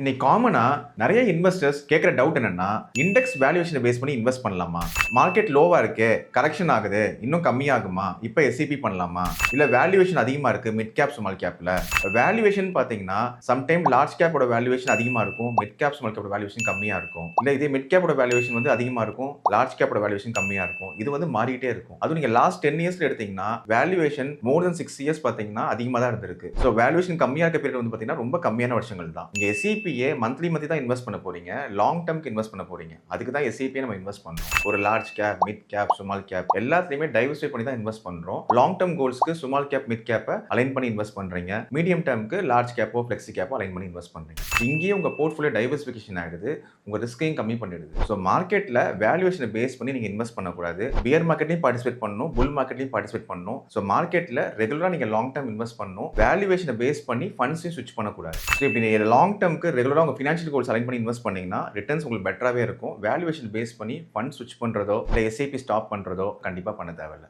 இன்னைக்கு காமனா நிறைய இன்வெஸ்டர்ஸ் கேட்குற டவுட் என்னன்னா, இண்டெக்ஸ் வேல்யூவேஷனை பேஸ் பண்ணி இன்வெஸ்ட் பண்ணலாமா? மார்க்கெட் லோவா இருக்கு, கரெக்ஷன் ஆகுது, இன்னும் கம்மியாகுமா? இப்போ எஸ்ஐபி பண்ணலாமா? இல்ல வேல்யூவேஷன் அதிகமா இருக்கு மிட் கேப் ஸ்மால் கேப்ல. வேல்யூவேஷன் பாத்தீங்கன்னா சம்டைம் லார்ஜ் கேப்போட வேல்யூவேஷன் அதிகமா இருக்கும், மிட் கேப் ஸ்மால் கேப்போட வேல்யூவேஷன் கம்மியா இருக்கும். இல்ல இதே மிட் கேப்போட வேல்யூவேஷன் வந்து அதிகமா இருக்கும், லார்ஜ் கேப்போட வேல்யூவேஷன் கம்மியா இருக்கும். இது வந்து மாறிட்டே இருக்கும். அதுவும் நீங்க லாஸ்ட் 10 இயர்ஸ்ல எடுத்தீங்கன்னா வேல்யூவேஷன் மோர் தென் 6 இயர்ஸ் பாத்தீங்கன்னா அதிகமா தான் இருந்திருக்கு. ஸோ வேல்யூவேஷன் கம்மியா இருக்க பீரியட் வந்து பாத்தீங்கன்னா ரொம்ப கம்மியான வருஷங்கள் தான். இங்க எஸ்ஐபி மந்த்லி தான் இன்வெஸ்ட் பண்ண போறீங்க, லாங் டர்ம்க்கு இன்வெஸ்ட் பண்ண போறீங்க. அதுக்கு தான் எஸ்ஐபி நம்ம இன்வெஸ்ட் பண்றோம். ஒரு large cap, mid cap, small cap எல்லாத்துலயுமே டைவர்சிஃபை பண்ணி தான் இன்வெஸ்ட் பண்றோம். லாங் டர்ம் கோல்ஸ்க்கு ஸ்மால் கேப், மிட் கேப்பை அலைன் பண்ணி இன்வெஸ்ட் பண்றீங்க. மீடியம் டர்ம்க்கு லார்ஜ் கேப்போ, ஃப்ளெக்ஸி கேப்போ அலைன் பண்ணி இன்வெஸ்ட் பண்றீங்க. இங்கேயே உங்க போர்ட்ஃபோலியோ டைவர்சிஃபிகேஷன் ஆயிடுது, உங்க ரிஸ்கையும் கம்மி பண்ணிடுது. ஸோ மார்க்கெட்ல வேல்யூவேஷனை பேஸ் பண்ணி நீங்க இன்வெஸ்ட் பண்ணக்கூடாது. பியர் மார்க்கெட்லையும் பார்ட்டிசிபேட் பண்ணணும், புல் மார்க்கெட்லையும் பார்ட்டிசிபேட் பண்ணணும். ஸோ மார்க்கெட்ல ரெகுலரா நீங்க லாங் டர்ம் இன்வெஸ்ட் பண்ணணும். வேல்யூவேஷனை பேஸ் பண்ணி ஃபண்ட்ஸையும் ஸ்விட்ச் பண்ணக்கூடாது. ஸோ இப்படி நீங்க லாங் டர்ம்க்கு ரெகுலரா உங்க ஃபினான்ஷியல் கோல்ஸ் அலைன் பண்ணி இன்வெஸ்ட் பண்ணீங்கன்னா ரிட்டர்ன்ஸ் உங்களுக்கு பெட்டராகவே இருக்கும். வேல்யூவேஷன் பேஸ் பண்ணி ஃபண்ட் ஸ்விட்ச் பண்றதோ இல்லை எஸ்ஐபி ஸ்டாப் பண்றதோ கண்டிப்பாக பண்ண தேவையில்லை.